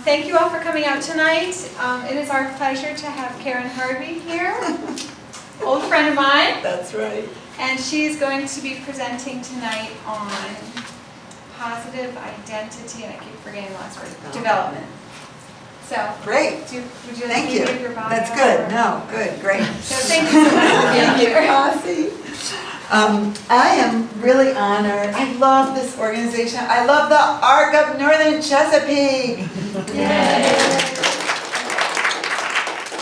Thank you all for coming out tonight. It is our pleasure to have Karen Harvey here, old friend of mine. That's right. And she's going to be presenting tonight on positive identity, and I keep forgetting the last word, development. So, Great. would you like Thank me to you. give your bio? That's good. No, good, great. So thank you so much. Thank you, Cassie. I am really honored. I love this organization. I love the Arc of Northern Chesapeake. Yay.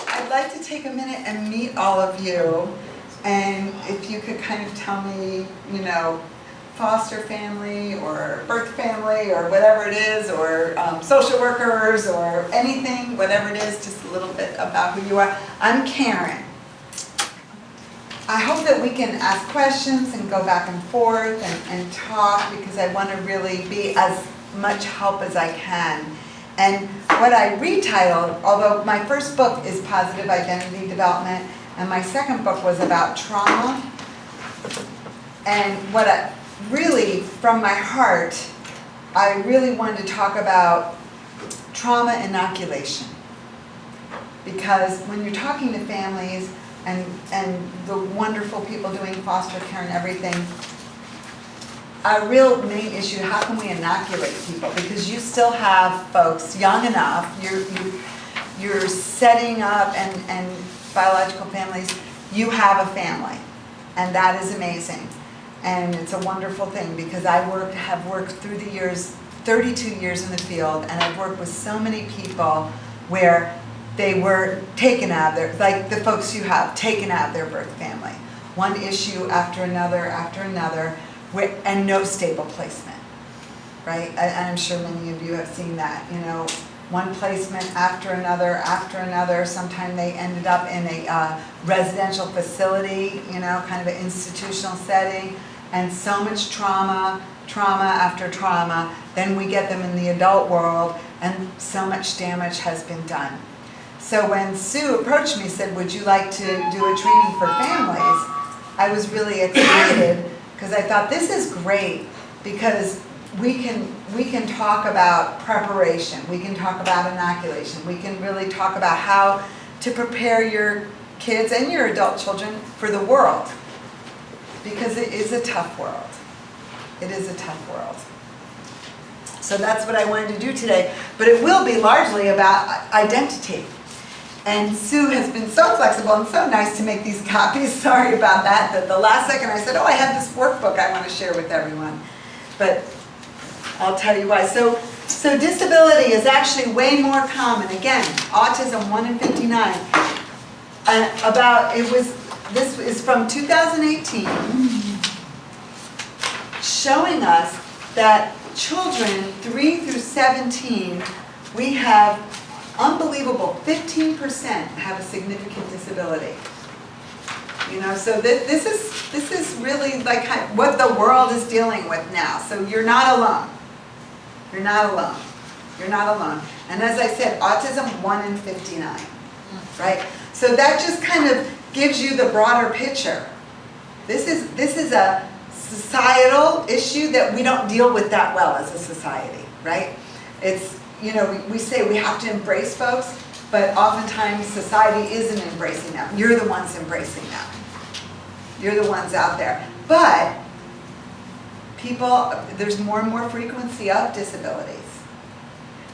I'd like to take a minute and meet all of you. And if you could kind of tell me, you know, foster family or birth family or whatever it is, or social workers or anything, whatever it is, just a little bit about who you are. I'm Karen. I hope that we can ask questions and go back and forth and talk, because I want to really be as much help as I can. And what I retitled, although my first book is Positive Identity Development, and my second book was about trauma, and what I really, from my heart, I really wanted to talk about trauma inoculation. Because when you're talking to families and the wonderful people doing foster care and everything, a real main issue, how can we inoculate people? Because you still have folks young enough, you're setting up, and biological families, you have a family, and that is amazing. And it's a wonderful thing, because I have worked through the years, 32 years in the field, and I've worked with so many people where they were taken out of their, like the folks you have, taken out of their birth family. One issue after another, and no stable placement, right? And I'm sure many of you have seen that, you know, one placement after another. Sometimes they ended up in a residential facility, you know, kind of an institutional setting, and so much trauma after trauma. Then we get them in the adult world, and so much damage has been done. So when Sue approached me and said, would you like to do a training for families, I was really excited, because I thought this is great, because we can talk about preparation, we can talk about inoculation, we can really talk about how to prepare your kids and your adult children for the world, because it is a tough world. It is a tough world. So that's what I wanted to do today, but it will be largely about identity. And Sue has been so flexible and so nice to make these copies. Sorry about that. That the last second I said, oh, I have this workbook I want to share with everyone. But I'll tell you why. So disability is actually way more common. Again, autism, 1 in 59. This is from 2018, showing us that children 3 through 17, we have unbelievable 15% have a significant disability. You know, so this is really like what the world is dealing with now. So you're not alone. You're not alone. You're not alone. And as I said, autism, 1 in 59, right? So that just kind of gives you the broader picture. This is a societal issue that we don't deal with that well as a society, right? It's, you know, we say we have to embrace folks, but oftentimes society isn't embracing them. You're the ones embracing them. You're the ones out there. But people, there's more and more frequency of disabilities.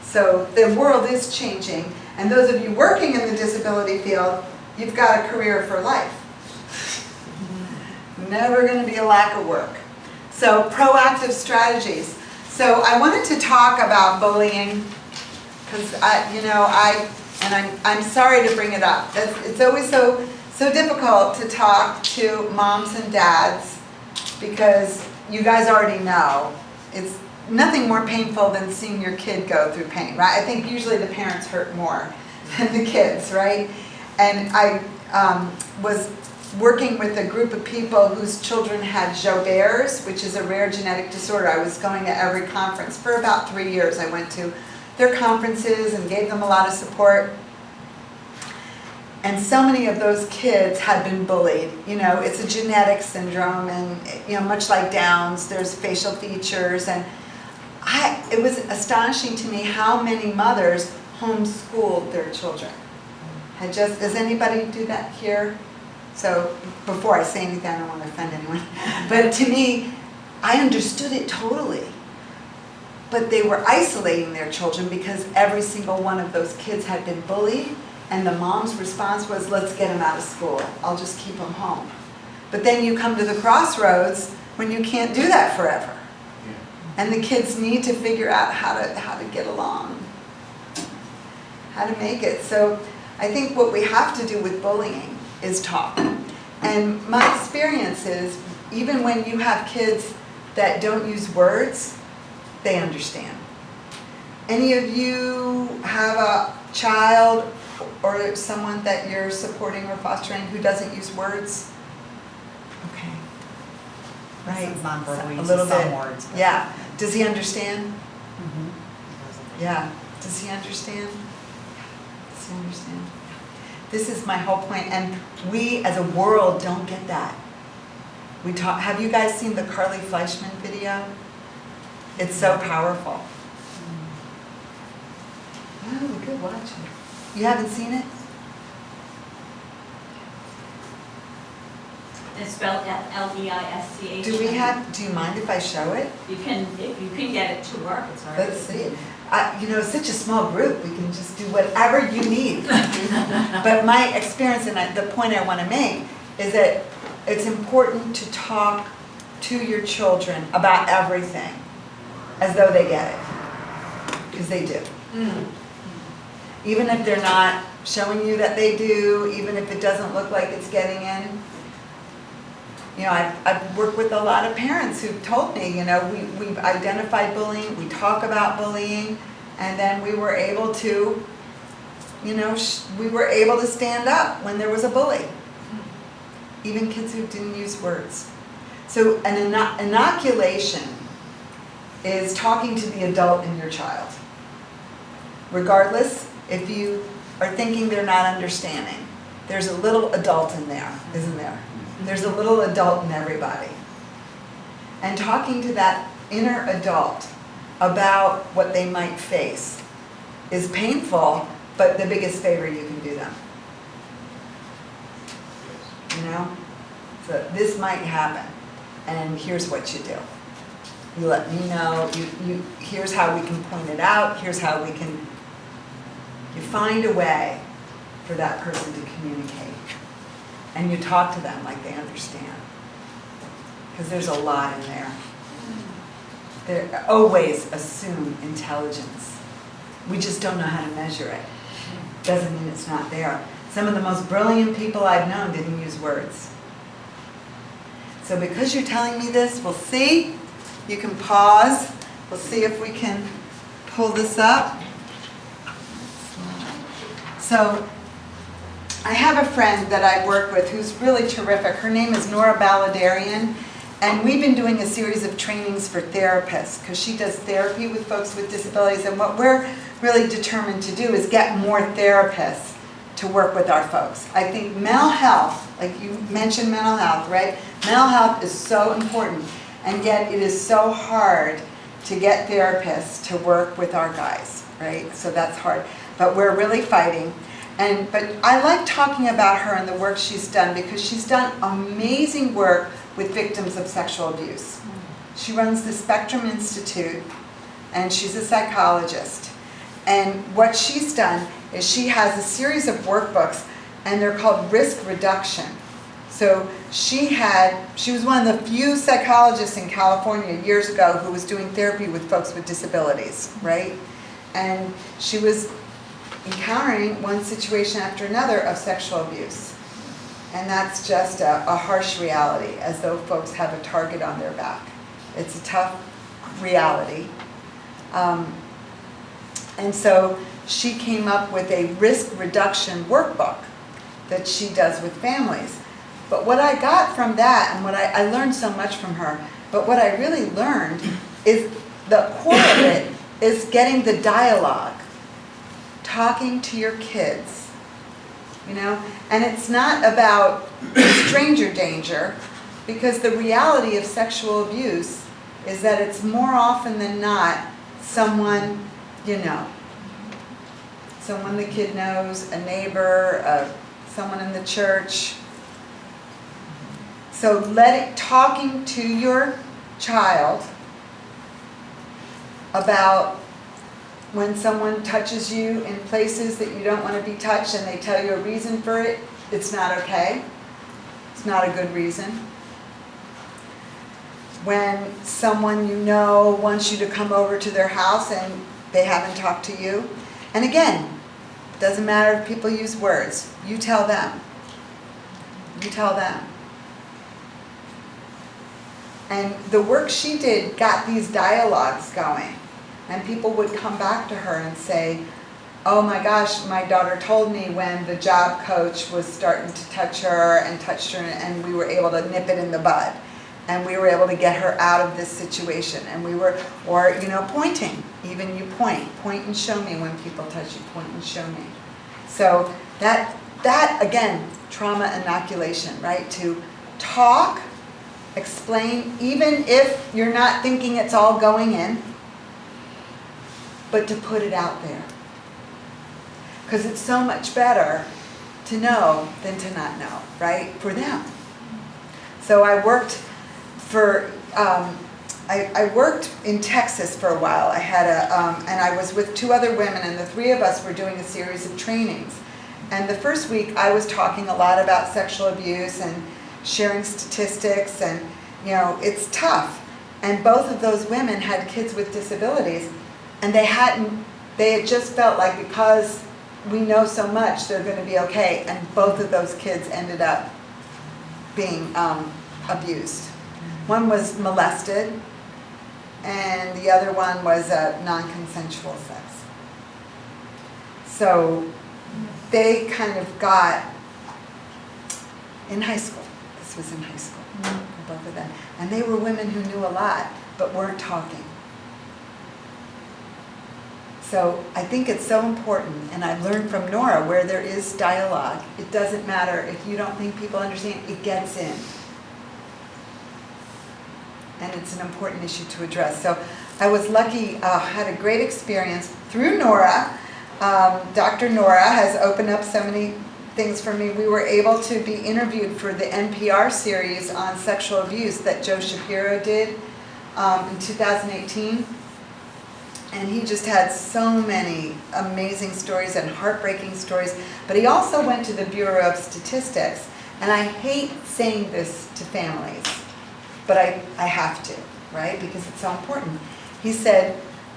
So the world is changing, and those of you working in the disability field, you've got a career for life. Never going to be a lack of work. So proactive strategies. So I wanted to talk about bullying, because I'm sorry to bring it up. It's always so difficult to talk to moms and dads, because you guys already know it's nothing more painful than seeing your kid go through pain, right? I think usually the parents hurt more than the kids, right? And I was working with a group of people whose children had Jobert's, which is a rare genetic disorder. I was going to every conference. For about 3 years I went to their conferences and gave them a lot of support. And so many of those kids had been bullied. You know, it's a genetic syndrome, and, you know, much like Downs, there's facial features. And I it was astonishing to me how many mothers homeschooled their children. Does anybody do that here? So before I say anything, I don't want to offend anyone. But to me, I understood it totally. But they were isolating their children because every single one of those kids had been bullied, and the mom's response was, let's get them out of school. I'll just keep them home. But then you come to the crossroads when you can't do that forever. And the kids need to figure out how to get along, how to make it. So I think what we have to do with bullying is talk. And my experience is, even when you have kids that don't use words, they understand. Any of you have a child or someone that you're supporting or fostering who doesn't use words? Okay. Right. Nonverbal, A little some bit. words. But Yeah. Does he understand? Mm-hmm. Yeah. Does he understand? Does he understand? This is my whole point, and we as a world don't get that. Have you guys seen the Carly Fleischman video? It's so powerful. Oh, we could watch it. You haven't seen it? It's spelled L-E-I-S-C-H. Do you mind if I show it? If you can get it to work, it's all right. Let's see it. It's such a small group, we can just do whatever you need. But my experience, and the point I want to make, is that it's important to talk to your children about everything as though they get it, because they do. Even if they're not showing you that they do, even if it doesn't look like it's getting in. I've worked with a lot of parents who've told me, we've identified bullying, we talk about bullying, and then we were able to, we were able to stand up when there was a bully. Even kids who didn't use words. So an inoculation is talking to the adult in your child. Regardless, if you are thinking they're not understanding, there's a little adult in there, isn't there? There's a little adult in everybody. And talking to that inner adult about what they might face is painful, but the biggest favor you can do them. So this might happen, and here's what you do. You let me know, here's how we can point it out, here's how you find a way for that person to communicate. And you talk to them like they understand. Because there's a lot in there. They always assume intelligence. We just don't know how to measure it. Doesn't mean it's not there. Some of the most brilliant people I've known didn't use words. So because you're telling me this, we'll see. You can pause. We'll see if we can pull this up. So I have a friend that I work with who's really terrific. Her name is Nora Baladarian, and we've been doing a series of trainings for therapists because she does therapy with folks with disabilities, and what we're really determined to do is get more therapists to work with our folks. I think mental health, like you mentioned mental health, right? Mental health is so important, and yet it is so hard to get therapists to work with our guys, right? So that's hard, but we're really fighting. But I like talking about her and the work she's done because she's done amazing work with victims of sexual abuse. She runs the Spectrum Institute, and she's a psychologist. And what she's done is she has a series of workbooks, and they're called risk reduction. So she was one of the few psychologists in California years ago who was doing therapy with folks with disabilities, right? And she was encountering one situation after another of sexual abuse. And that's just a harsh reality, as though folks have a target on their back. It's a tough reality. And so she came up with a risk reduction workbook that she does with families. But what I got from that, and I learned so much from her, but what I really learned is the core of it is getting the dialogue. Talking to your kids, and it's not about stranger danger, because the reality of sexual abuse is that it's more often than not someone you know. Someone the kid knows, a neighbor, someone in the church. So talking to your child about when someone touches you in places that you don't want to be touched and they tell you a reason for it, it's not okay. It's not a good reason. When someone you know wants you to come over to their house and they haven't talked to you. And again, it doesn't matter if people use words. You tell them. You tell them. And the work she did got these dialogues going. And people would come back to her and say, oh my gosh, my daughter told me when the job coach was starting to touch her, and we were able to nip it in the bud. And we were able to get her out of this situation. And we were, or, pointing. Even you point and show me when people touch you, point and show me. So that again, trauma inoculation, right? To talk, explain, even if you're not thinking it's all going in, but to put it out there. Because it's so much better to know than to not know, right? For them. So I worked I worked in Texas for a while. I had and I was with 2 other women, and the 3 of us were doing a series of trainings. And the first week I was talking a lot about sexual abuse and sharing statistics, and it's tough. And both of those women had kids with disabilities, and they had just felt like because we know so much, they're going to be okay. And both of those kids ended up being abused. One was molested, and the other one was non-consensual sex. So they kind of got, in high school, this was in high school, for both of them, and they were women who knew a lot, but weren't talking. So I think it's so important, and I've learned from Nora, where there is dialogue, it doesn't matter if you don't think people understand, it gets in. And it's an important issue to address. So I was lucky, had a great experience through Nora. Dr. Nora has opened up so many things for me. We were able to be interviewed for the NPR series on sexual abuse that Joe Shapiro did in 2018. And he just had so many amazing stories and heartbreaking stories. But he also went to the Bureau of Statistics. And I hate saying this to families, but I have to, right? Because it's so important. He said,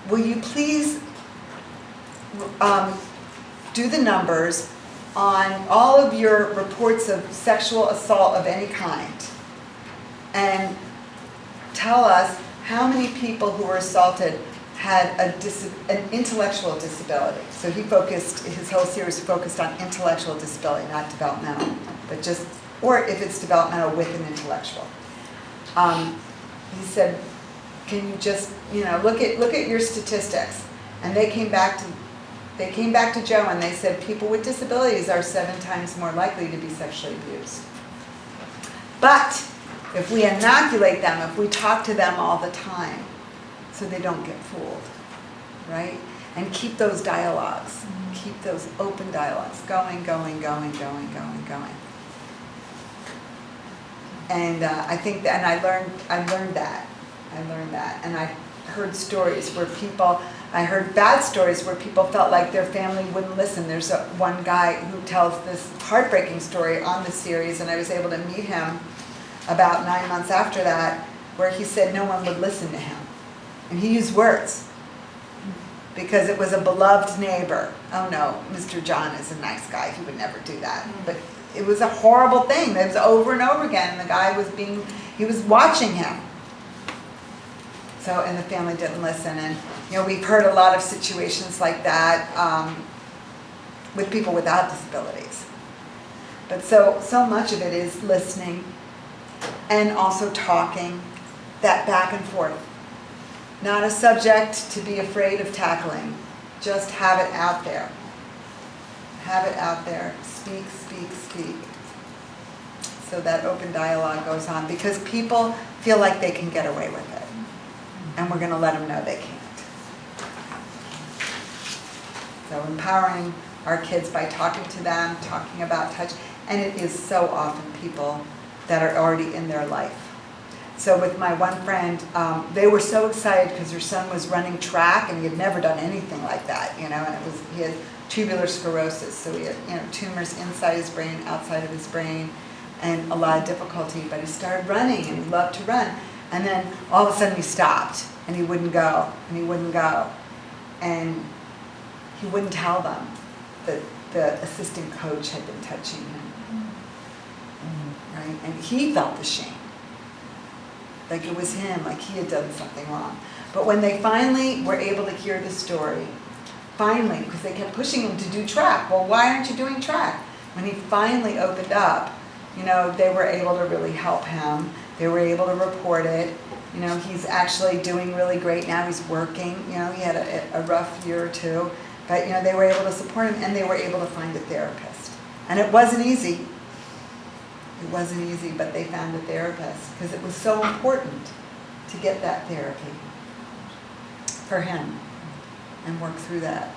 will you please do the numbers on all of your reports of sexual assault of any kind, and tell us how many people who were assaulted had an intellectual disability. So his whole series focused on intellectual disability, not developmental, but just, or if it's developmental with an intellectual. He said, can you just, look at your statistics? And they came back to Joe and they said people with disabilities are 7 times more likely to be sexually abused. But if we inoculate them, if we talk to them all the time, so they don't get fooled, right? And keep those dialogues, keep those open dialogues going. And I think that, and I learned that, and I heard stories where I heard bad stories where people felt like their family wouldn't listen. There's one guy who tells this heartbreaking story on the series, and I was able to meet him about 9 months after that, where he said no one would listen to him. And he used words, because it was a beloved neighbor. Oh no, Mr. John is a nice guy, he would never do that. But it was a horrible thing. It was over and over again, and the guy he was watching him. So, and the family didn't listen. And, we've heard a lot of situations like that with people without disabilities. But so much of it is listening and also talking, that back and forth. Not a subject to be afraid of tackling. Just have it out there. Have it out there. Speak. So that open dialogue goes on, because people feel like they can get away with it. And we're going to let them know they can't. So empowering our kids by talking to them, talking about touch, and it is so often people that are already in their life. So with my one friend, they were so excited because her son was running track and he had never done anything like that, and he had tubular sclerosis, so he had, tumors inside his brain, outside of his brain, and a lot of difficulty, but he started running and he loved to run. And then all of a sudden he stopped and he wouldn't go and he wouldn't go. And he wouldn't tell them that the assistant coach had been touching him. Right? And he felt the shame. Like it was him, like he had done something wrong. But when they finally were able to hear the story, finally, because they kept pushing him to do track. Well, why aren't you doing track? When he finally opened up, they were able to really help him. They were able to report it. He's actually doing really great now. He's working. He had a rough year or two. But, they were able to support him and they were able to find a therapist. And it wasn't easy. It wasn't easy, but they found a therapist because it was so important to get that therapy for him and work through that.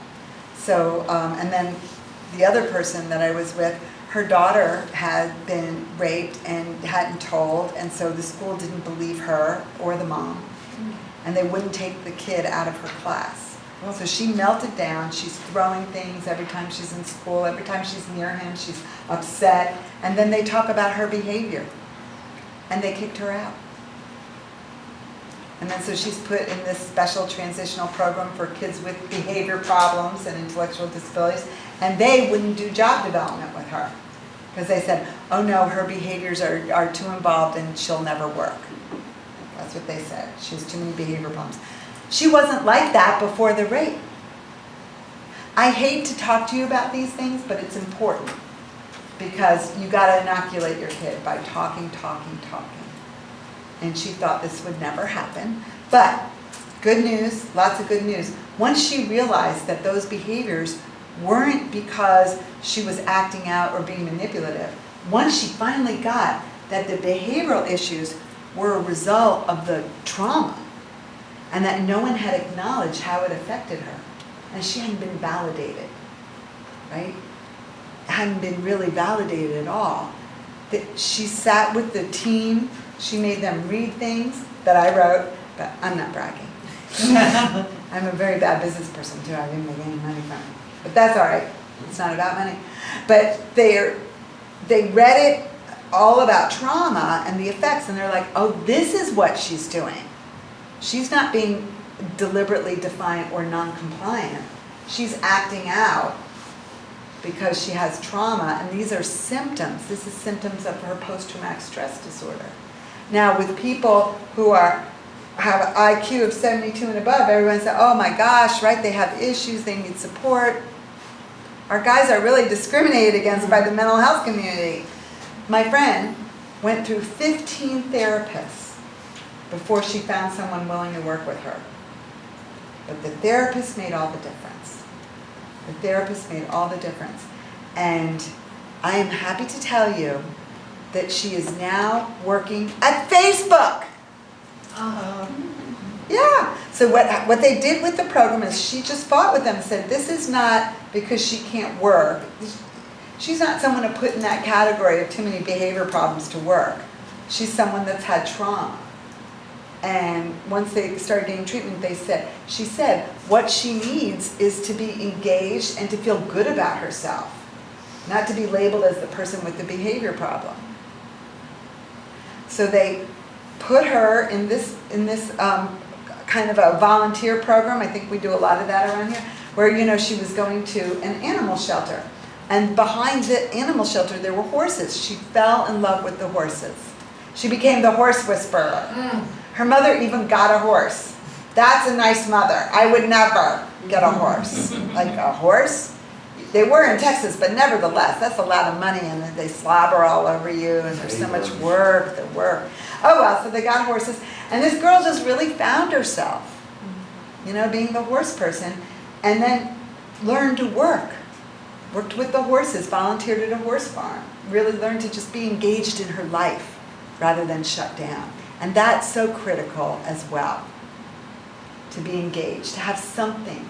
So, and then the other person that I was with, her daughter had been raped and hadn't told, and so the school didn't believe her or the mom, and they wouldn't take the kid out of her class. So she melted down. She's throwing things every time she's in school, every time she's near him, she's upset, and then they talk about her behavior, and they kicked her out. And then so she's put in this special transitional program for kids with behavior problems and intellectual disabilities, and they wouldn't do job development with her because they said, oh no, her behaviors are too involved and she'll never work. That's what they said. She has too many behavior problems. She wasn't like that before the rape. I hate to talk to you about these things, but it's important because you got to inoculate your kid by talking. And she thought this would never happen. But good news, lots of good news. Once she realized that those behaviors weren't because she was acting out or being manipulative, once she finally got that the behavioral issues were a result of the trauma and that no one had acknowledged how it affected her, and she hadn't been validated, right? Hadn't been really validated at all. That she sat with the team. She made them read things that I wrote, but I'm not bragging. I'm a very bad business person too. I didn't make any money from it. But that's all right. It's not about money. But they read it all about trauma and the effects, and they're like, oh, this is what she's doing. She's not being deliberately defiant or non-compliant. She's acting out because she has trauma, and these are symptoms. This is symptoms of her post-traumatic stress disorder. Now, with people who have an IQ of 72 and above, everyone says, oh my gosh, right, they have issues, they need support. Our guys are really discriminated against by the mental health community. My friend went through 15 therapists before she found someone willing to work with her. But the therapist made all the difference. The therapist made all the difference. And I am happy to tell you that she is now working at Facebook. Yeah. So what they did with the program is she just fought with them and said, this is not because she can't work. She's not someone to put in that category of too many behavior problems to work. She's someone that's had trauma. And once they started getting treatment, she said what she needs is to be engaged and to feel good about herself, not to be labeled as the person with the behavior problem. So they put her in this kind of a volunteer program. I think we do a lot of that around here, where she was going to an animal shelter, and behind the animal shelter there were horses. She fell in love with the horses. She became the horse whisperer. Her mother even got a horse. That's a nice mother. I would never get a horse. Like a horse? They were in Texas, but nevertheless, that's a lot of money, and they slobber all over you, and there's so much work, the work. Oh well, so they got horses, and this girl just really found herself, being the horse person, and then learned to work. Worked with the horses, volunteered at a horse farm, really learned to just be engaged in her life rather than shut down. And that's so critical as well, to be engaged, to have something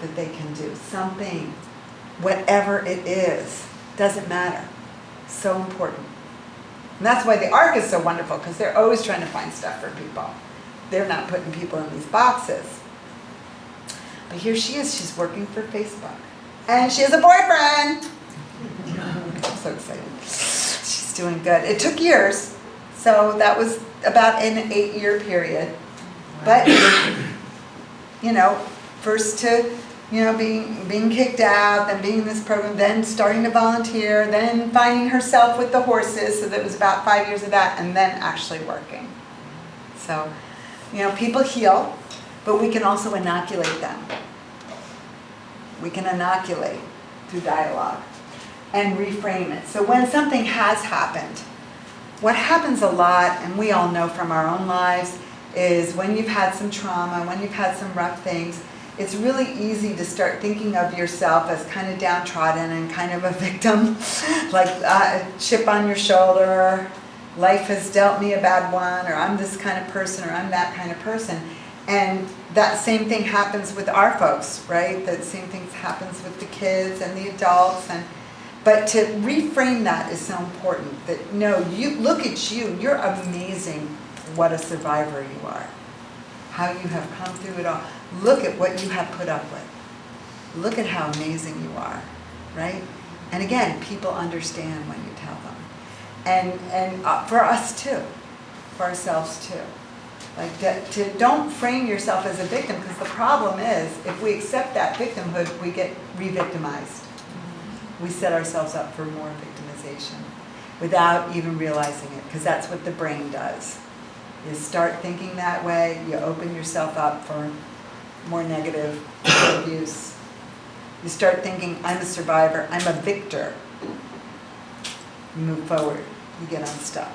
that they can do. Something, whatever it is, doesn't matter. So important. And that's why the ARC is so wonderful, because they're always trying to find stuff for people. They're not putting people in these boxes. But here she is, she's working for Facebook. And she has a boyfriend! I'm so excited. She's doing good. It took years, so that was about an 8-year period. But, you know, first to, you know, being kicked out, then being in this program, then starting to volunteer, then finding herself with the horses, so that was about 5 years of that, and then actually working. So, you know, people heal, but we can also inoculate them. We can inoculate through dialogue and reframe it. So when something has happened, what happens a lot, and we all know from our own lives, is when you've had some trauma, when you've had some rough things, it's really easy to start thinking of yourself as kind of downtrodden and kind of a victim, like a chip on your shoulder, life has dealt me a bad one, or I'm this kind of person, or I'm that kind of person. And that same thing happens with our folks, right? That same thing happens with the kids and the adults. But to reframe that is so important. That no, you look at you. You're amazing. What a survivor you are. How you have come through it all. Look at what you have put up with. Look at how amazing you are, right? And again, people understand when you tell them. And for us too, for ourselves too. Like don't frame yourself as a victim, because the problem is if we accept that victimhood, we get re-victimized. We set ourselves up for more victimization without even realizing it, because that's what the brain does. You start thinking that way, you open yourself up for more negative abuse. You start thinking, I'm a survivor, I'm a victor. You move forward, you get unstuck.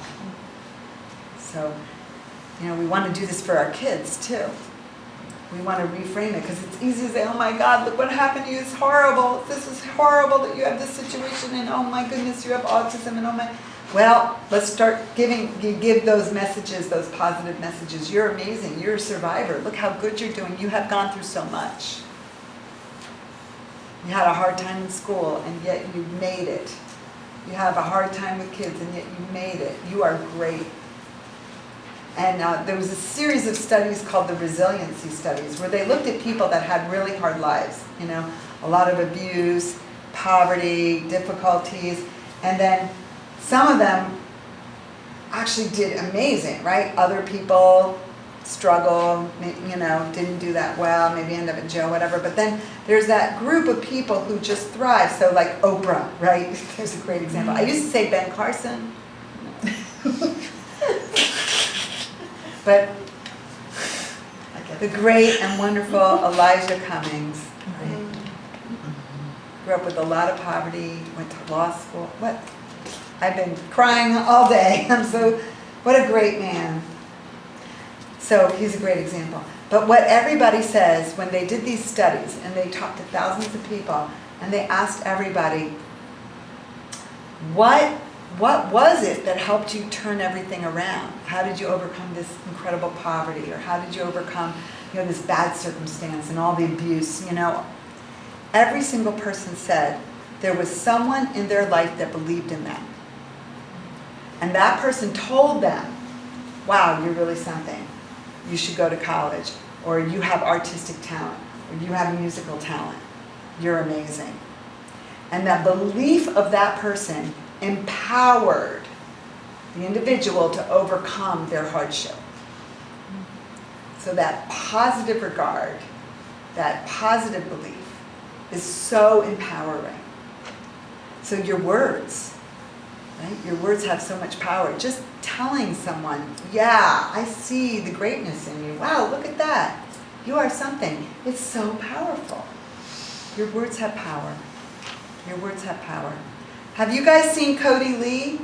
So, you know, we want to do this for our kids too. We want to reframe it, because it's easy to say, oh my God, look what happened to you, it's horrible. This is horrible that you have this situation, and oh my goodness, you have autism, and oh my... Well, let's start give those messages, those positive messages. You're amazing, you're a survivor. Look how good you're doing. You have gone through so much. You had a hard time in school, and yet you made it. You have a hard time with kids, and yet you made it. You are great. And there was a series of studies called the resiliency studies, where they looked at people that had really hard lives, you know, a lot of abuse, poverty, difficulties, and then some of them actually did amazing, right? Other people struggle, you know, didn't do that well, maybe end up in jail, whatever. But then there's that group of people who just thrive. So like Oprah, right? There's a great example. I used to say Ben Carson. But the great and wonderful Elijah Cummings, right? Grew up with a lot of poverty, went to law school. What? I've been crying all day. What a great man. So he's a great example. But what everybody says when they did these studies, and they talked to thousands of people, and they asked everybody, what was it that helped you turn everything around? How did you overcome this incredible poverty? Or how did you overcome, you know, this bad circumstance and all the abuse? You know, every single person said there was someone in their life that believed in them. And that person told them, wow, you're really something. You should go to college. Or you have artistic talent. Or you have musical talent. You're amazing. And that belief of that person empowered the individual to overcome their hardship. So that positive regard, that positive belief is so empowering. So your words, right? Your words have so much power. Just telling someone, yeah, I see the greatness in you. Wow, look at that. You are something. It's so powerful. Your words have power. Your words have power. Have you guys seen Cody Lee?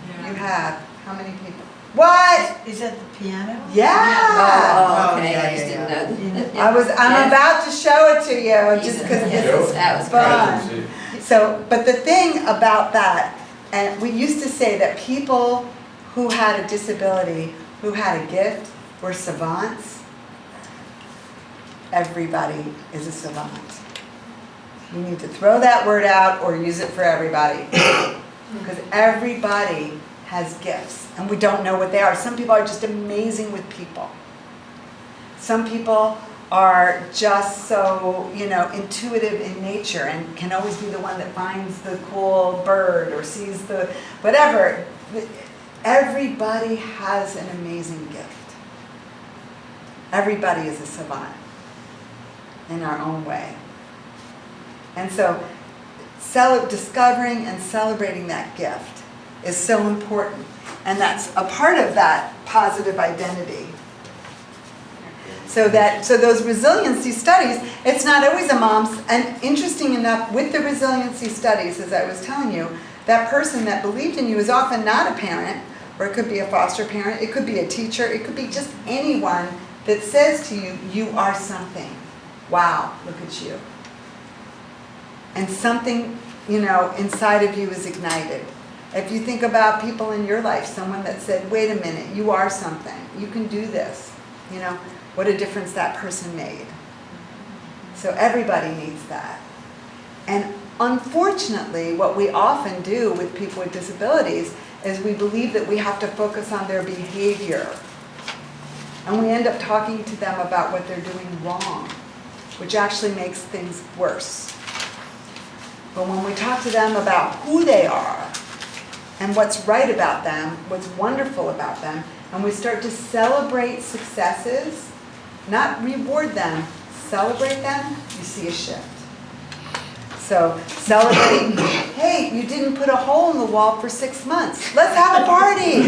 Yeah. You have. How many people? What? Is that the piano? Yeah. Oh, okay, yeah, I just yeah, didn't know. I'm about to show it to you just because this is That was fun. So, but the thing about that, and we used to say that people who had a disability, who had a gift, were savants. everybody is a savant. You need to throw that word out or use it for everybody. Because everybody has gifts, and we don't know what they are. Some people are just amazing with people. Some people are just so, intuitive in nature and can always be the one that finds the cool bird or sees the whatever. Everybody has an amazing gift. Everybody is a savant in our own way. And so discovering and celebrating that gift is so important. And that's a part of that positive identity. So those resiliency studies, it's not always a mom's, and interesting enough, with the resiliency studies, as I was telling you, that person that believed in you is often not a parent, or it could be a foster parent, it could be a teacher, it could be just anyone that says to you, you are something. Wow, look at you. And something, inside of you is ignited. If you think about people in your life, someone that said, wait a minute, you are something, you can do this, what a difference that person made. So everybody needs that. And unfortunately, what we often do with people with disabilities is we believe that we have to focus on their behavior. And we end up talking to them about what they're doing wrong, which actually makes things worse. But when we talk to them about who they are and what's right about them, what's wonderful about them, and we start to celebrate successes, not reward them, celebrate them, you see a shift. So celebrating, hey, you didn't put a hole in the wall for 6 months. Let's have a party.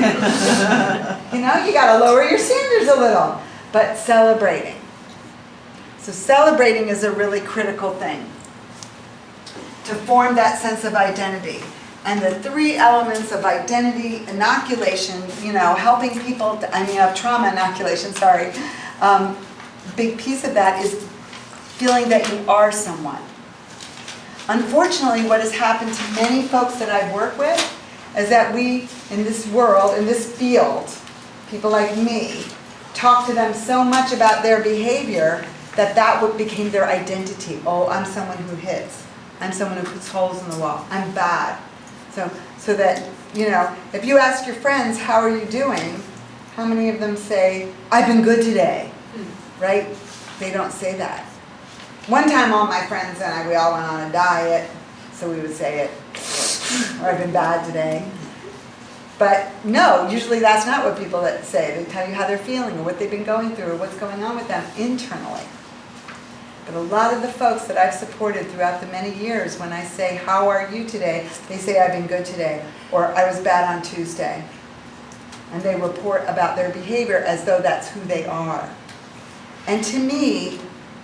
You got to lower your standards a little. But celebrating. So celebrating is a really critical thing to form that sense of identity. And the 3 elements of identity, inoculation, helping people, of trauma inoculation, sorry. Big piece of that is feeling that you are someone. Unfortunately, what has happened to many folks that I've worked with is that we, in this world, in this field, people like me, talk to them so much about their behavior that became their identity. Oh, I'm someone who hits. I'm someone who puts holes in the wall. I'm bad. So that, if you ask your friends, how are you doing? How many of them say, I've been good today? Right? They don't say that. One time all my friends and we all went on a diet, so we would say it, or I've been bad today. But no, usually that's not what people say. They tell you how they're feeling or what they've been going through or what's going on with them internally. But a lot of the folks that I've supported throughout the many years, when I say, how are you today? They say, I've been good today, or I was bad on Tuesday. And they report about their behavior as though that's who they are. And to me,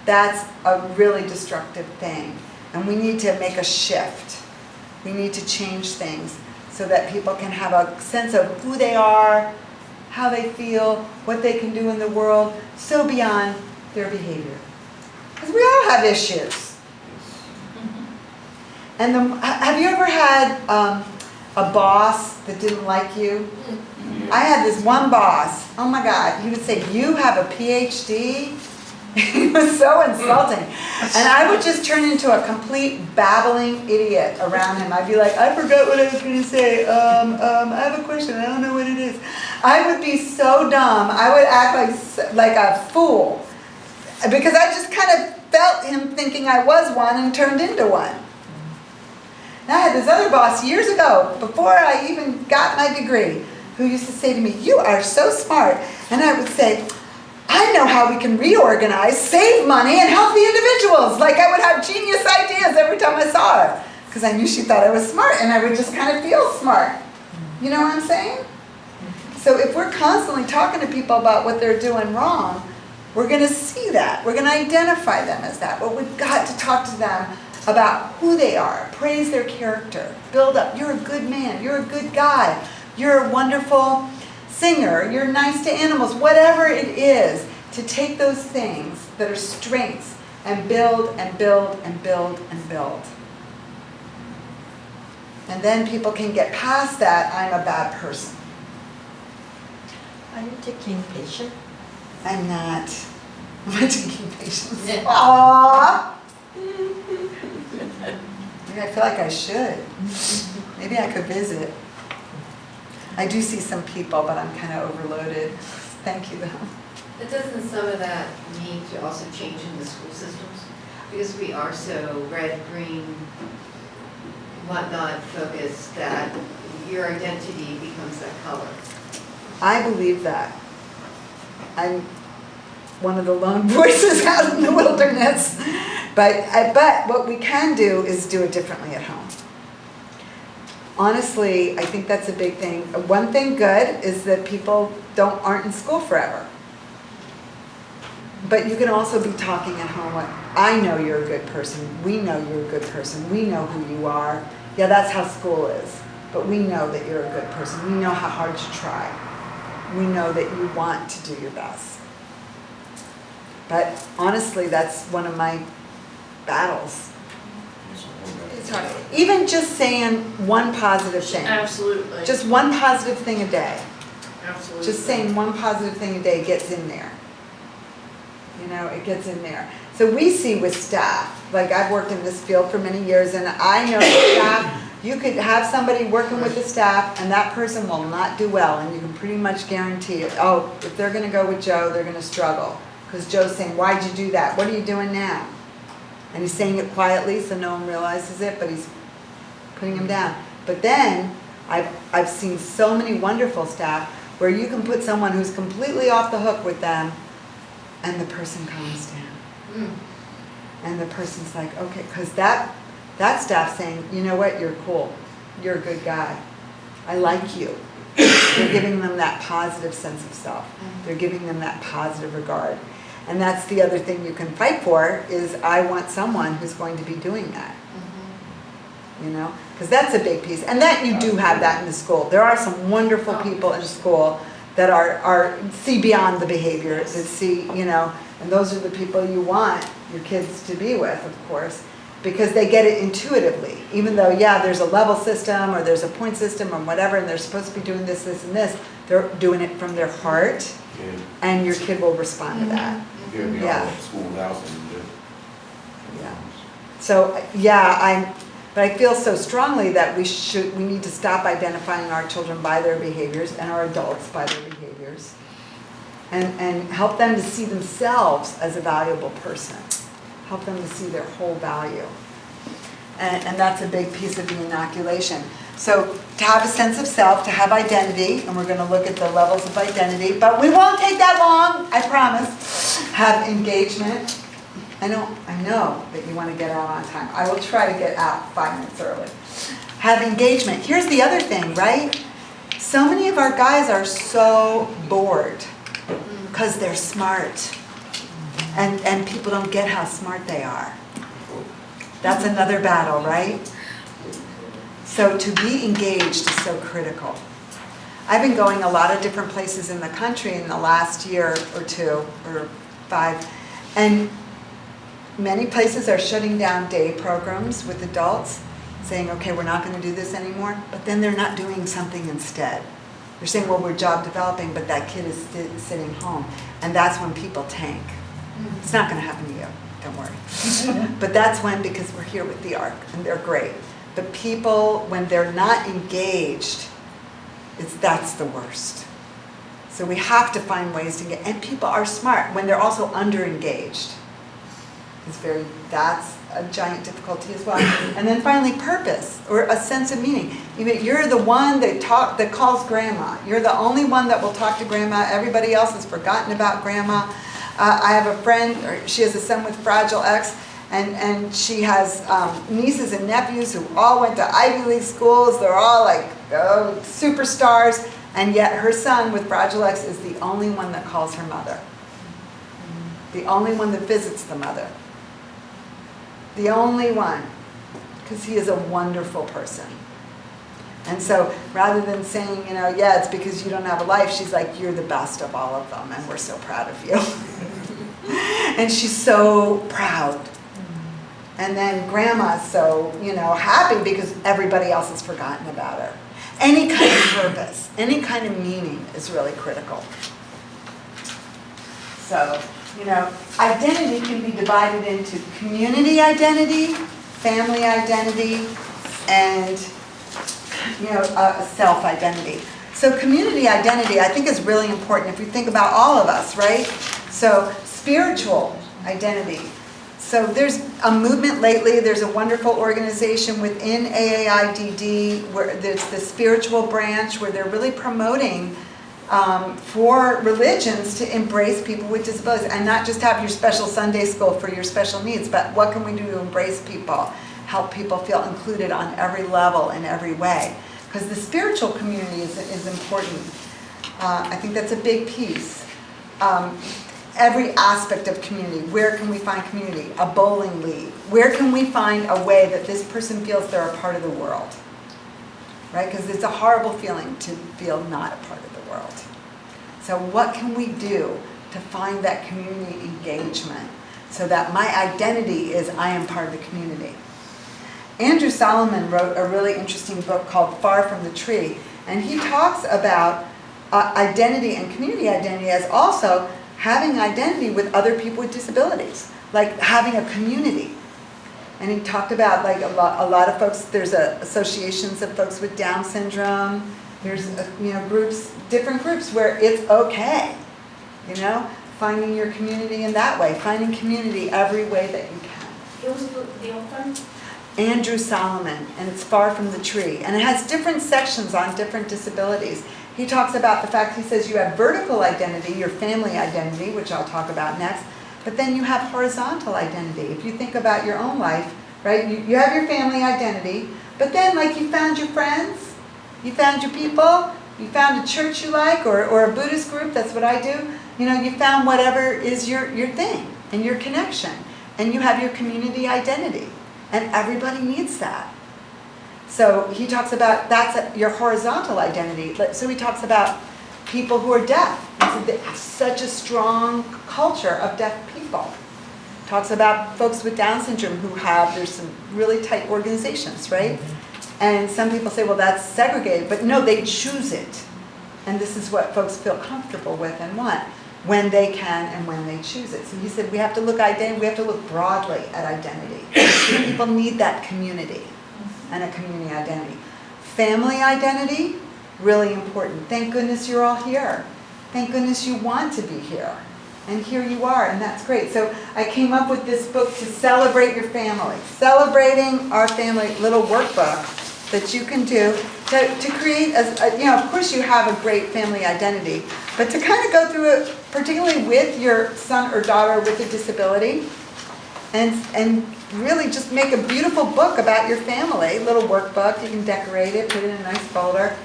that's a really destructive thing. And we need to make a shift. We need to change things so that people can have a sense of who they are, how they feel, what they can do in the world, so beyond their behavior. Because we all have issues. And have you ever had a boss that didn't like you? I had this one boss, oh my God, he would say, you have a PH.D.? He was so insulting. And I would just turn into a complete babbling idiot around him. I'd be like, I forgot what I was going to say. I have a question. I don't know what it is. I would be so dumb. I would act like a fool. Because I just kind of felt him thinking I was one and turned into one. Now I had this other boss years ago, before I even got my degree, who used to say to me, you are so smart. And I would say, I know how we can reorganize, save money, and help the individuals. Like I would have genius ideas every time I saw her. Because I knew she thought I was smart, and I would just kind of feel smart. You know what I'm saying? So if we're constantly talking to people about what they're doing wrong, we're going to see that. We're going to identify them as that. But we've got to talk to them about who they are. Praise their character. Build up. You're a good man. You're a good guy. You're a wonderful singer. You're nice to animals. Whatever it is, to take those things that are strengths and build and build and build and build. And then people can get past that, I'm a bad person. Are you taking patient? I'm not. Am I taking patients? Aww. Maybe I feel like I should. Maybe I could visit. I do see some people, but I'm kind of overloaded. Thank you, though. But doesn't some of that need to also change in the school systems? Because we are so red, green, whatnot focused that your identity becomes that color. I believe that. I'm one of the lone voices out in the wilderness. But what we can do is do it differently at home. Honestly, I think that's a big thing. One thing good is that people aren't in school forever. But you can also be talking at home like, I know you're a good person. We know you're a good person. We know who you are. Yeah, that's how school is. But we know that you're a good person. We know how hard you try. We know that you want to do your best. But honestly, that's one of my battles. It's hard. Even just saying one positive thing. Absolutely. Just one positive thing a day. Absolutely. Just saying one positive thing a day gets in there. You know, it gets in there. So we see with staff, like I've worked in this field for many years, and I know staff, you could have somebody working with the staff and that person will not do well, and you can pretty much guarantee it. Oh, if they're going to go with Joe, they're going to struggle. Because Joe's saying, why'd you do that? What are you doing now? And he's saying it quietly so no one realizes it, but he's putting him down. But then, I've seen so many wonderful staff where you can put someone who's completely off the hook with them, and the person calms down. And the person's like, okay, because that staff's saying, you know what, you're cool. You're a good guy. I like you. They're giving them that positive sense of self. They're giving them that positive regard. And that's the other thing you can fight for is I want someone who's going to be doing that. You know, because that's a big piece. And that you do have that in the school. There are some wonderful people in school that are see beyond the behavior, that see, you know, and those are the people you want your kids to be with, of course, because they get it intuitively. Even though, yeah, there's a level system or there's a point system or whatever, and they're supposed to be doing this, this, and this, they're doing it from their heart, and your kid will respond to that. Yeah. Yeah. So, yeah, but I feel so strongly that we need to stop identifying our children by their behaviors and our adults by their behaviors, and help them to see themselves as a valuable person. Help them to see their whole value. And that's a big piece of the inoculation. So to have a sense of self, to have identity, and we're going to look at the levels of identity, but we won't take that long, I promise. Have engagement. I know that you want to get out on time. I will try to get out 5 minutes early. Have engagement. Here's the other thing, right? So many of our guys are so bored because they're smart. And people don't get how smart they are. That's another battle, right? So to be engaged is so critical. I've been going a lot of different places in the country in the last year or 2 or 5, and many places are shutting down day programs with adults, saying, okay, we're not going to do this anymore, but then they're not doing something instead. They're saying, well, we're job developing, but that kid is sitting home, and that's when people tank. It's not going to happen to you, don't worry. But that's when, because we're here with the ARC, and they're great. But people, when they're not engaged, that's the worst. So we have to find ways to get, and people are smart when they're also under-engaged. That's a giant difficulty as well. And then finally, purpose, or a sense of meaning. You're the one that calls grandma. You're the only one that will talk to grandma. Everybody else has forgotten about grandma. I have a friend, she has a son with Fragile X, and she has nieces and nephews who all went to Ivy League schools. They're all like superstars, and yet her son with Fragile X is the only one that calls her mother. The only one that visits the mother. The only one, because he is a wonderful person. And so rather than saying, yeah, it's because you don't have a life, she's like, you're the best of all of them, and we're so proud of you. And she's so proud. And then grandma's so, happy because everybody else has forgotten about her. Any kind of purpose, any kind of meaning is really critical. So You know, identity can be divided into community identity, family identity, and, you know, self-identity. So community identity, I think, is really important if you think about all of us, right? So spiritual identity. So there's a movement lately, there's a wonderful organization within AAIDD where there's the spiritual branch where they're really promoting for religions to embrace people with disabilities and not just have your special Sunday school for your special needs, but what can we do to embrace people, help people feel included on every level in every way. Because the spiritual community is important. I think that's a big piece. Every aspect of community. Where can we find community? A bowling league. Where can we find a way that this person feels they're a part of the world? Right? Because it's a horrible feeling to feel not a part of the world. So what can we do to find that community engagement so that my identity is I am part of the community? Andrew Solomon wrote a really interesting book called Far from the Tree, and he talks about identity and community identity as also having identity with other people with disabilities, like having a community. And he talked about like a lot of folks, there's associations of folks with Down syndrome, there's you know groups, different groups where it's okay, you know, finding your community in that way, finding community every way that you can. It was the author? Andrew Solomon, and it's Far from the Tree. And it has different sections on different disabilities. He talks about the fact, he says you have vertical identity, your family identity, which I'll talk about next, but then you have horizontal identity. If you think about your own life, right, you have your family identity, but then like you found your friends, you found your people, you found a church you like, or a Buddhist group, that's what I do. You know, you found whatever is your thing and your connection, and you have your community identity, and everybody needs that. So he talks about that's your horizontal identity. So he talks about people who are deaf. He said they have such a strong culture of deaf people. Talks about folks with Down syndrome who there's some really tight organizations, right? And some people say, well, that's segregated. But no, they choose it. And this is what folks feel comfortable with and want when they can and when they choose it. So he said we have to look broadly at identity. People need that community and a community identity. Family identity, really important. Thank goodness you're all here. Thank goodness you want to be here. And here you are, and that's great. So I came up with this book to celebrate your family. Celebrating our family, little workbook that you can do to create, you know, of course you have a great family identity, but to kind of go through it, particularly with your son or daughter with a disability, and really just make a beautiful book about your family, little workbook. You can decorate it, put it in a nice folder,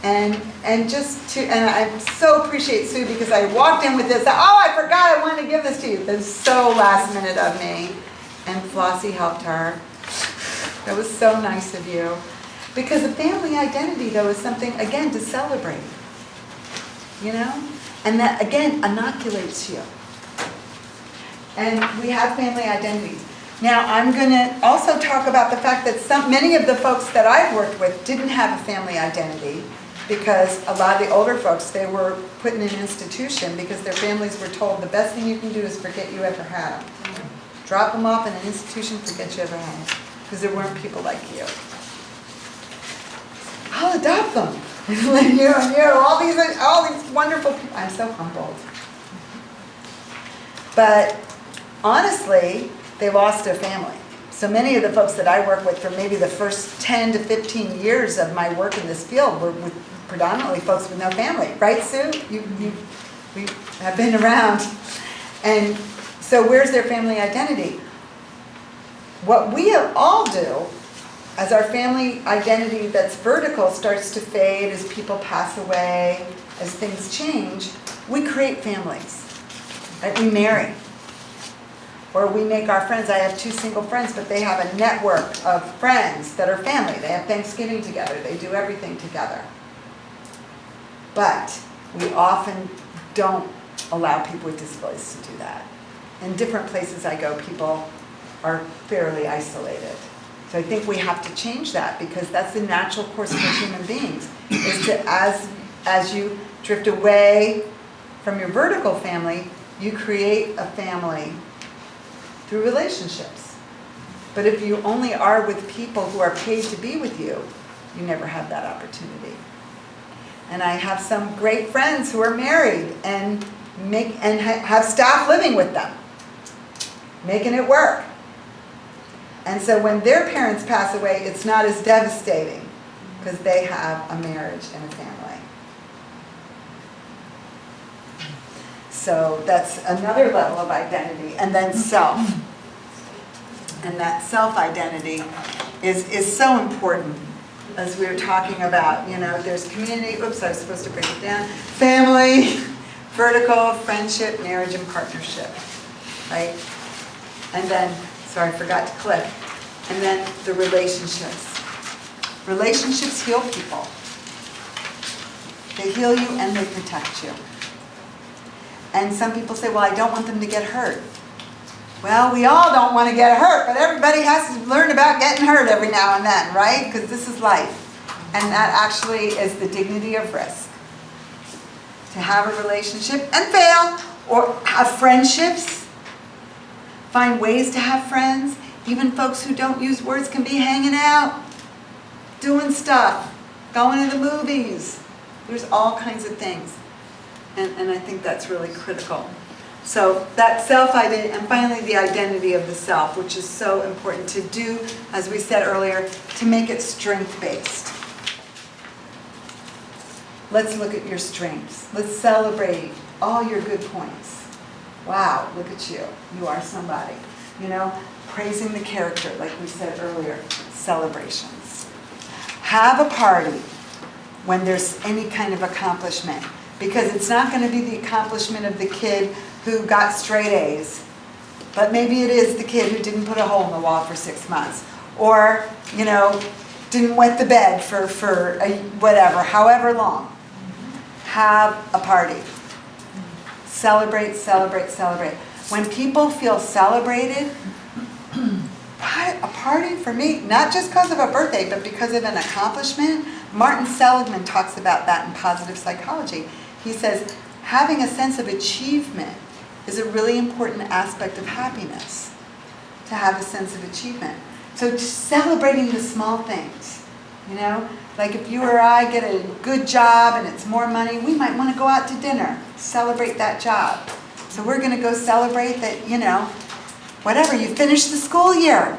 and I so appreciate Sue because I walked in with this. Oh, I forgot I wanted to give this to you. That was so last minute of me, and Flossie helped her. That was so nice of you, because the family identity though is something again to celebrate, you know, and that again inoculates you. And we have family identities. Now, I'm going to also talk about the fact that many of the folks that I've worked with didn't have a family identity because a lot of the older folks, they were put in an institution because their families were told the best thing you can do is forget you ever had them. Drop them off in an institution, forget you ever had them, because there weren't people like you. I'll adopt them. you and you, all these wonderful people. I'm so humbled. But honestly, they lost their family. So many of the folks that I work with for maybe the first 10 to 15 years of my work in this field were with predominantly folks with no family. Right, Sue? We have been around. And so where's their family identity? What we all do as our family identity that's vertical starts to fade, as people pass away, as things change, we create families. Right? We marry. Or we make our friends. I have 2 single friends, but they have a network of friends that are family. They have Thanksgiving together. They do everything together. But we often don't allow people with disabilities to do that. In different places I go, people are fairly isolated. So I think we have to change that because that's the natural course of human beings, is to, as you drift away from your vertical family, you create a family through relationships. But if you only are with people who are paid to be with you, you never have that opportunity. And I have some great friends who are married and have staff living with them, making it work. And so when their parents pass away, it's not as devastating because they have a marriage and a family. So that's another level of identity. And then self. And that self-identity is so important. As we were talking about, there's community, oops, I was supposed to break it down, family, vertical, friendship, marriage, and partnership, right? And then, sorry, I forgot to click. And then the relationships. Relationships heal people. They heal you and they protect you. And some people say, well, I don't want them to get hurt. Well, we all don't want to get hurt, but everybody has to learn about getting hurt every now and then, right? Because this is life. And that actually is the dignity of risk. To have a relationship and fail, or have friendships. Find ways to have friends. Even folks who don't use words can be hanging out, doing stuff, going to the movies. There's all kinds of things. And I think that's really critical. So that self-identity, and finally the identity of the self, which is so important to do, as we said earlier, to make it strength-based. Let's look at your strengths. Let's celebrate all your good points. Wow, look at you. You are somebody. Praising the character, like we said earlier, celebrations. Have a party when there's any kind of accomplishment, because it's not going to be the accomplishment of the kid who got straight A's, but maybe it is the kid who didn't put a hole in the wall for 6 months, or, didn't wet the bed for whatever, however long. Have a party. Celebrate, celebrate, celebrate. When people feel celebrated, a party for me, not just because of a birthday, but because of an accomplishment. Martin Seligman talks about that in positive psychology. He says, having a sense of achievement is a really important aspect of happiness, to have a sense of achievement. So celebrating the small things, like if you or I get a good job and it's more money, we might want to go out to dinner, celebrate that job. So we're going to go celebrate that, whatever, you finished the school year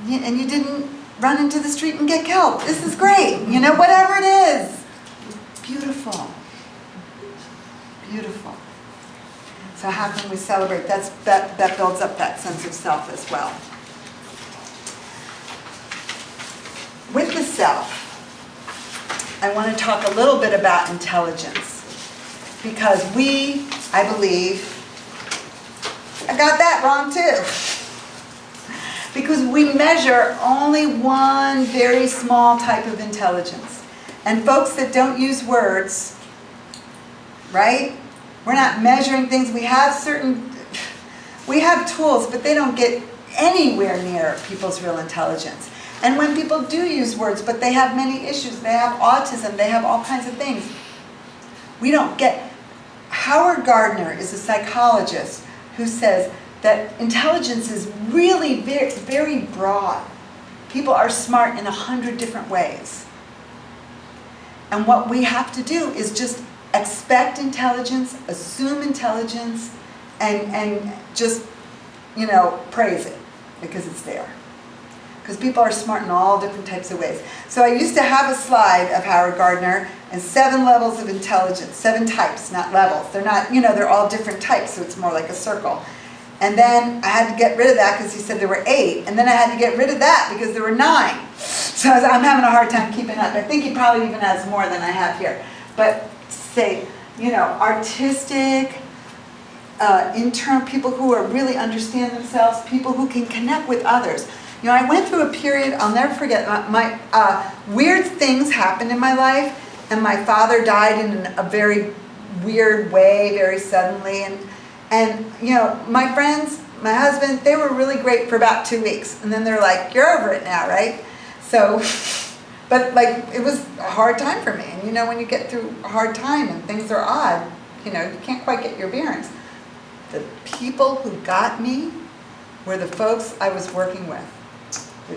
and you didn't run into the street and get killed. This is great, whatever it is. Beautiful. Beautiful. So how can we celebrate? That builds up that sense of self as well. With the self, I want to talk a little bit about intelligence. Because I believe, I got that wrong too. Because we measure only one very small type of intelligence. And folks that don't use words, right? We're not measuring things. We have tools, but they don't get anywhere near people's real intelligence. And when people do use words, but they have many issues, they have autism, they have all kinds of things, we don't get. Howard Gardner is a psychologist who says that intelligence is really very, very broad. People are smart in 100 different ways. And what we have to do is just expect intelligence, assume intelligence, and just, praise it because it's there. Because people are smart in all different types of ways. So I used to have a slide of Howard Gardner and 7 levels of intelligence, 7 types, not levels. They're not, they're all different types, so it's more like a circle. And then I had to get rid of that because he said there were 8. And then I had to get rid of that because there were 9. So I'm having a hard time keeping up. I think he probably even has more than I have here. But say, artistic, internal, people who are really understand themselves, people who can connect with others. I went through a period, I'll never forget, my weird things happened in my life, and my father died in a very weird way, very suddenly, and my friends, my husband, they were really great for about 2 weeks, and then they're like, you're over it now, right? So, but it was a hard time for me, and when you get through a hard time and things are odd, you can't quite get your bearings. The people who got me were the folks I was working with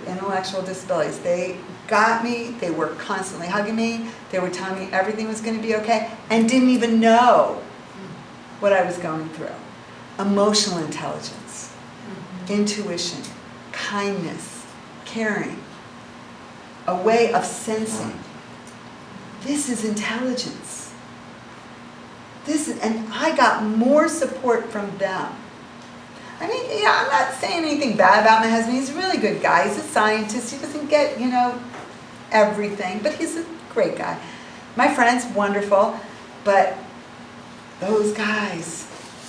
intellectual disabilities. They got me, they were constantly hugging me, they were telling me everything was going to be okay, and didn't even know what I was going through. Emotional intelligence, intuition, kindness, caring, a way of sensing. This is intelligence. And I got more support from them. I mean, yeah, I'm not saying anything bad about my husband. He's a really good guy. He's a scientist. He doesn't get, everything, but he's a great guy. My friend's wonderful, but those guys,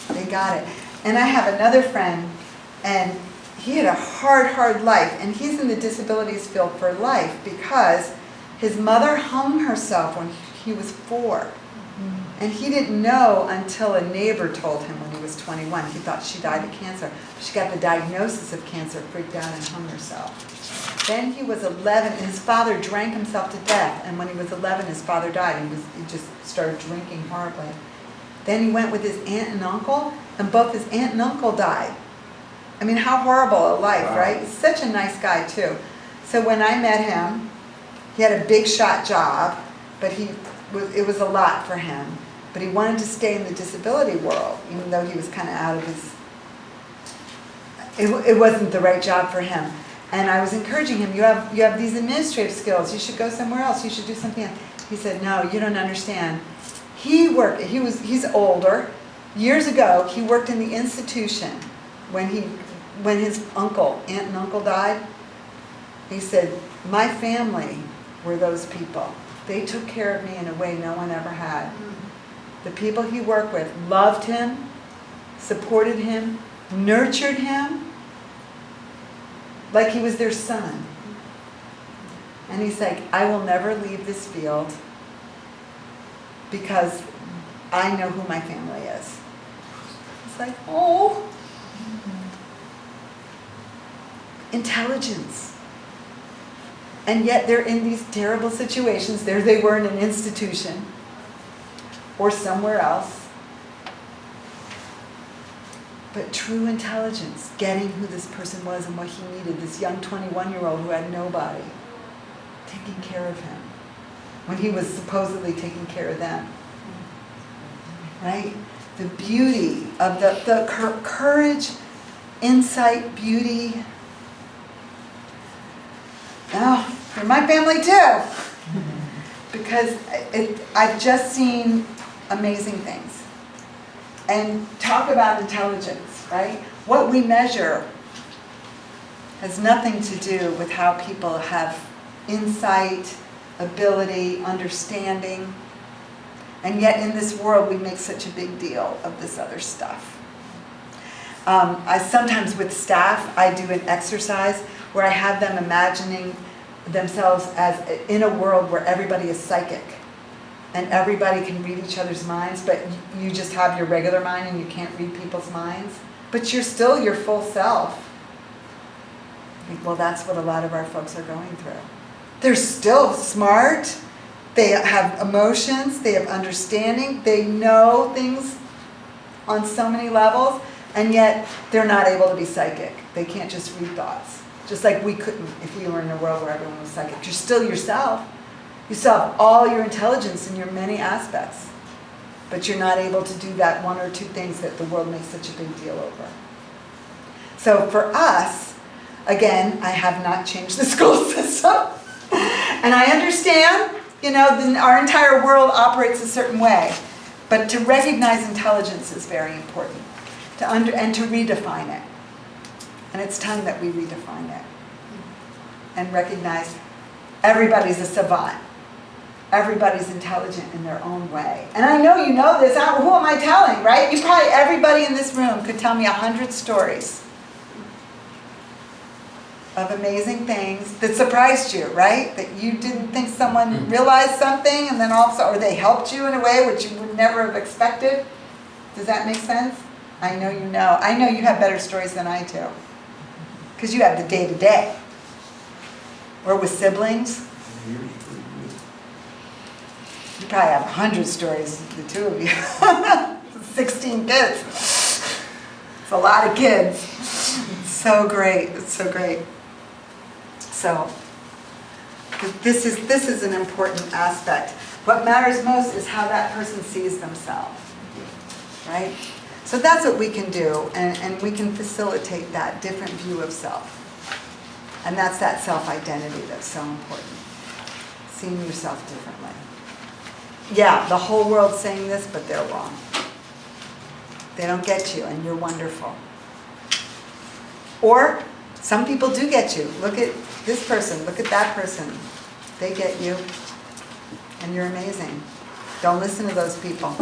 they got it. And I have another friend, and he had a hard life, and he's in the disabilities field for life because his mother hung herself when he was 4. And he didn't know until a neighbor told him when he was 21. He thought she died of cancer. She got the diagnosis of cancer, freaked out, and hung herself. Then he was 11, and his father drank himself to death. And when he was 11, his father died, and he just started drinking horribly. Then he went with his aunt and uncle, and both his aunt and uncle died. I mean, how horrible a life, Wow. right? He's such a nice guy, too. So when I met him, he had a big shot job, but it was a lot for him. But he wanted to stay in the disability world, even though he was kind of out of his... It wasn't the right job for him. And I was encouraging him, you have these administrative skills, you should go somewhere else, you should do something else. He said, no, you don't understand. He's older. Years ago, he worked in the institution when his aunt and uncle died. He said, my family were those people. They took care of me in a way no one ever had. The people he worked with loved him, supported him, nurtured him, like he was their son. And he's like, I will never leave this field because I know who my family is. It's like, oh. Intelligence. And yet they're in these terrible situations. There they were in an institution or somewhere else. But true intelligence, getting who this person was and what he needed, this young 21-year-old who had nobody, taking care of him when he was supposedly taking care of them. Right? The beauty of the courage, insight, beauty. Oh, you're my family too. Because I've just seen amazing things. And talk about intelligence, right? What we measure has nothing to do with how people have insight, ability, understanding. And yet in this world we make such a big deal of this other stuff. I sometimes with staff, I do an exercise where I have them imagining themselves as in a world where everybody is psychic. And everybody can read each other's minds, but you just have your regular mind and you can't read people's minds. But you're still your full self. Well, that's what a lot of our folks are going through. They're still smart. They have emotions. They have understanding. They know things on so many levels, and yet they're not able to be psychic. They can't just read thoughts. Just like we couldn't if we were in a world where everyone was psychic. You're still yourself. You still have all your intelligence in your many aspects, but you're not able to do that one or two things that the world makes such a big deal over. So for us, again, I have not changed the school system, and I understand, our entire world operates a certain way, but to recognize intelligence is very important, and to redefine it. And it's time that we redefine it and recognize everybody's a savant. Everybody's intelligent in their own way. And I know you know this. Who am I telling, right? Everybody in this room could tell me 100 stories of amazing things that surprised you, right? That you didn't think someone realized something and then also, or they helped you in a way which you would never have expected. Does that make sense? I know you know. I know you have better stories than I do. Because you have the day-to-day. Or with siblings. You probably have 100 stories, the two of you. 16 kids. It's a lot of kids. So great, it's so great. So, this is an important aspect. What matters most is how that person sees themselves, right? So that's what we can do, and we can facilitate that different view of self. And that's that self-identity that's so important. Seeing yourself differently. Yeah, the whole world's saying this, but they're wrong. They don't get you, and you're wonderful. Or, some people do get you. Look at this person, look at that person. They get you, and you're amazing. Don't listen to those people.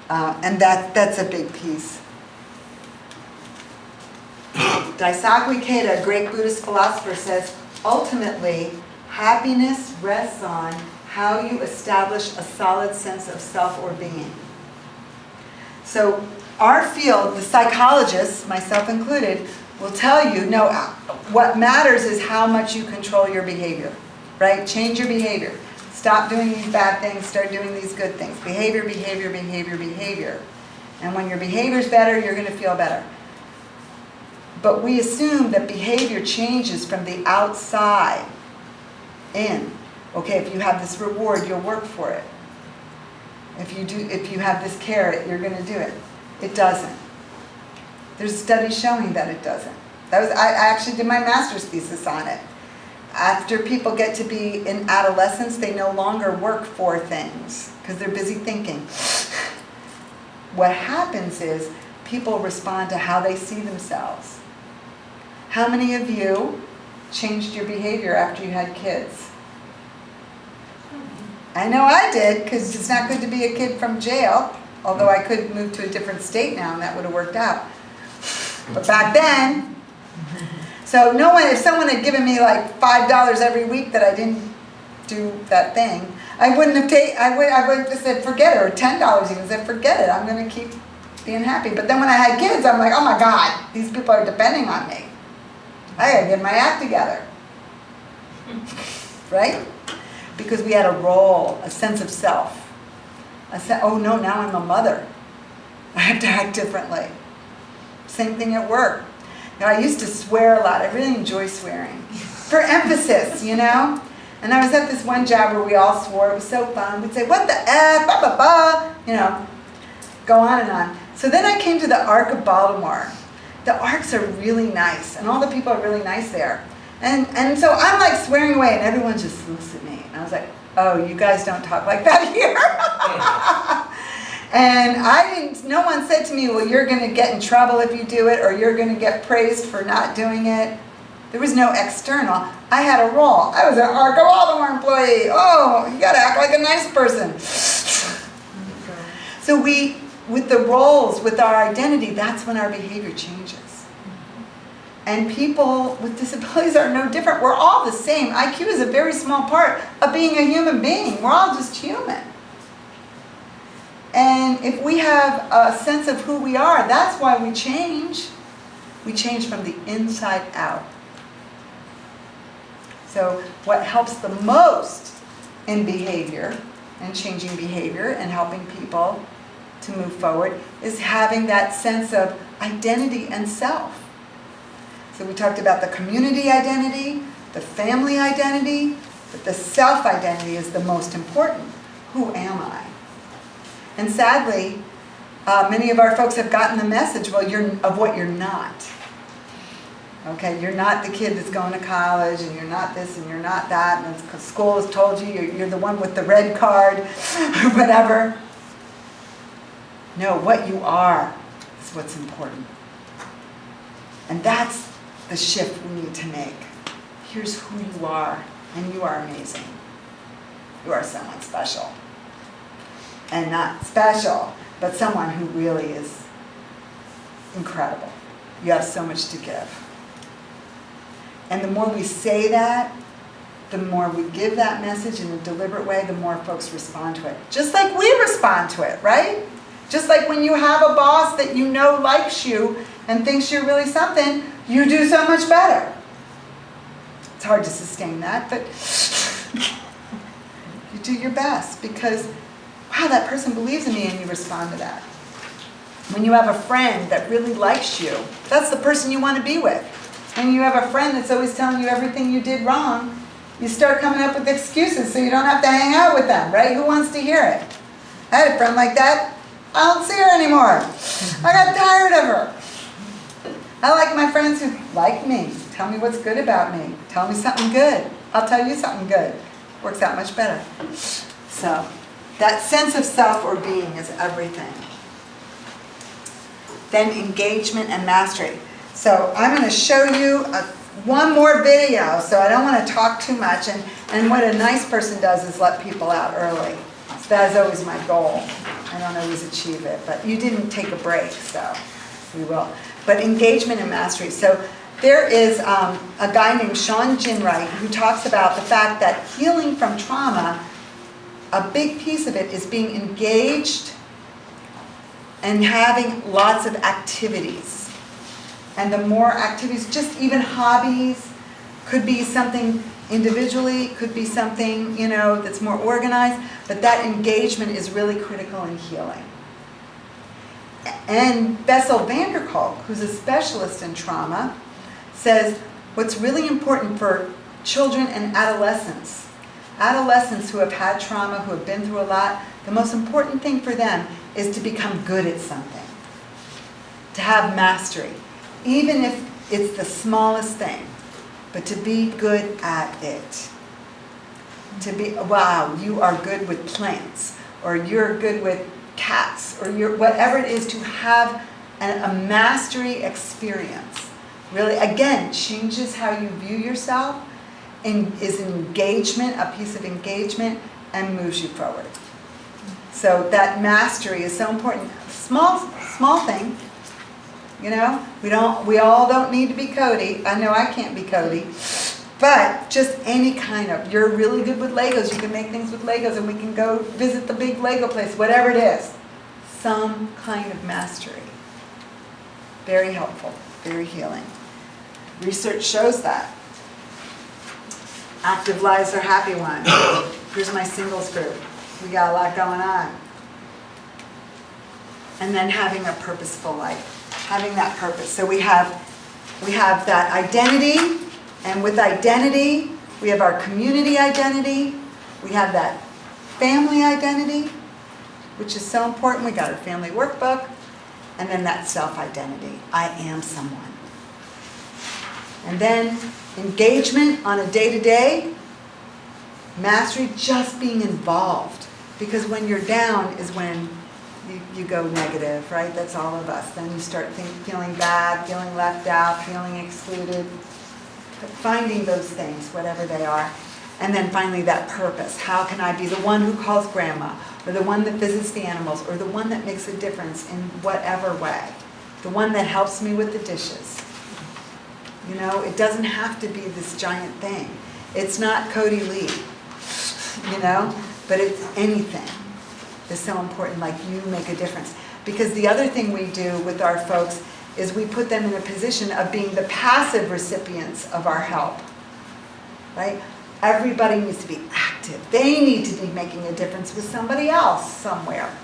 And that's a big piece. Daisaku Ikeda, a great Buddhist philosopher, says, ultimately, happiness rests on how you establish a solid sense of self or being. So our field, the psychologists, myself included, will tell you, no, what matters is how much you control your behavior, right? Change your behavior. Stop doing these bad things, start doing these good things. Behavior, behavior, behavior, behavior. And when your behavior's better, you're going to feel better. But we assume that behavior changes from the outside in. Okay, if you have this reward, you'll work for it. If you have this carrot, you're going to do it. It doesn't. There's studies showing that it doesn't. I actually did my master's thesis on it. After people get to be in adolescence, they no longer work for things because they're busy thinking. What happens is people respond to how they see themselves. How many of you changed your behavior after you had kids? I know I did, because it's not good to be a kid from jail, although I could move to a different state now and that would have worked out. But back then, so if someone had given me like $5 every week that I didn't do that thing, I wouldn't have I would have said forget it, or $10 even, said forget it, I'm going to keep being happy. But then when I had kids, I'm like, oh my God, these people are depending on me. I got to get my act together. Right? Because we had a role, a sense of self. Oh no, now I'm a mother. I have to act differently. Same thing at work. I used to swear a lot. I really enjoy swearing. For emphasis, And I was at this one job where we all swore. It was so fun. We'd say, what the F, blah, blah, blah, go on and on. So then I came to the Arc of Baltimore. The Arcs are really nice, and all the people are really nice there. And so I'm like swearing away, and everyone just looks at me. And I was like, oh, you guys don't talk like that here. And no one said to me, well, you're going to get in trouble if you do it, or you're going to get praised for not doing it. There was no external. I had a role. I was an Arc of Baltimore employee. Oh, you got to act like a nice person. So with the roles, with our identity, that's when our behavior changes. And people with disabilities are no different. We're all the same. IQ is a very small part of being a human being. We're all just human. And if we have a sense of who we are, that's why we change. We change from the inside out. So what helps the most in behavior and changing behavior and helping people to move forward is having that sense of identity and self. So we talked about the community identity, the family identity, but the self-identity is the most important. Who am I? And sadly, many of our folks have gotten the message, of what you're not. Okay, you're not the kid that's going to college, and you're not this, and you're not that, and school has told you you're the one with the red card, or whatever. No, what you are is what's important. And that's the shift we need to make. Here's who you are, and you are amazing. You are someone special. And not special, but someone who really is incredible. You have so much to give. And the more we say that, the more we give that message in a deliberate way, the more folks respond to it. Just like we respond to it, right? Just like when you have a boss that you know likes you and thinks you're really something, you do so much better. It's hard to sustain that, but you do your best because, wow, that person believes in me, and you respond to that. When you have a friend that really likes you, that's the person you want to be with. When you have a friend that's always telling you everything you did wrong, you start coming up with excuses so you don't have to hang out with them, right? Who wants to hear it? I had a friend like that. I don't see her anymore. I got tired of her. I like my friends who like me, tell me what's good about me, tell me something good. I'll tell you something good. Works out much better. So, that sense of self or being is everything. Then engagement and mastery. So I'm going to show you one more video, so I don't want to talk too much. And what a nice person does is let people out early. So that is always my goal. I don't always achieve it, but you didn't take a break, so we will. But engagement and mastery. So there is a guy named Sean Ginwright who talks about the fact that healing from trauma, a big piece of it is being engaged and having lots of activities. And the more activities, just even hobbies, could be something individually, could be something, that's more organized, but that engagement is really critical in healing. And Bessel van der Kolk, who's a specialist in trauma, says what's really important for children and adolescents who have had trauma, who have been through a lot, the most important thing for them is to become good at something, to have mastery, even if it's the smallest thing, but to be good at it. To be, wow, you are good with plants, or you're good with cats, or you're whatever it is, to have a mastery experience. Really, again, changes how you view yourself, and is engagement, a piece of engagement, and moves you forward. So that mastery is so important. Small thing, we all don't need to be Cody. I know I can't be Cody, but just any kind of, you're really good with Legos, you can make things with Legos, and we can go visit the big Lego place, whatever it is. Some kind of mastery. Very helpful, very healing. Research shows that. Active lives are happy ones. Here's my singles group. We got a lot going on. And then having a purposeful life. Having that purpose. So we have that identity, and with identity, we have our community identity, we have that family identity, which is so important. We got our family workbook, and then that self-identity. I am someone. And then engagement on a day-to-day, mastery, just being involved. Because when you're down is when you go negative, right? That's all of us. Then you start feeling bad, feeling left out, feeling excluded. But finding those things, whatever they are. And then finally that purpose. How can I be the one who calls grandma, or the one that visits the animals, or the one that makes a difference in whatever way? The one that helps me with the dishes. It doesn't have to be this giant thing. It's not Cody Lee, but it's anything. Is so important, like you make a difference. Because the other thing we do with our folks is we put them in a position of being the passive recipients of our help, right? Everybody needs to be active. They need to be making a difference with somebody else somewhere.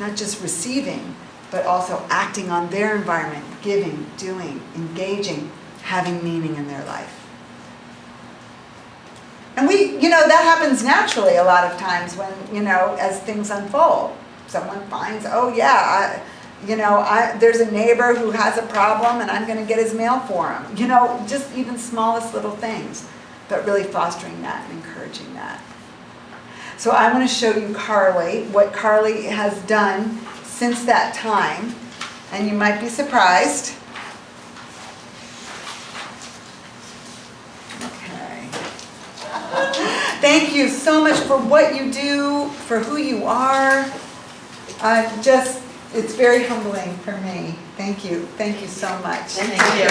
Not just receiving, but also acting on their environment, giving, doing, engaging, having meaning in their life. And that happens naturally a lot of times when, as things unfold. Someone finds, oh yeah, there's a neighbor who has a problem and I'm going to get his mail for him. Just even smallest little things, but really fostering that and encouraging that. So I want to show you Carly, what Carly has done since that time, and you might be surprised. Thank you so much for what you do, for who you are. It's very humbling for me. Thank you. Thank you so much. Thank you.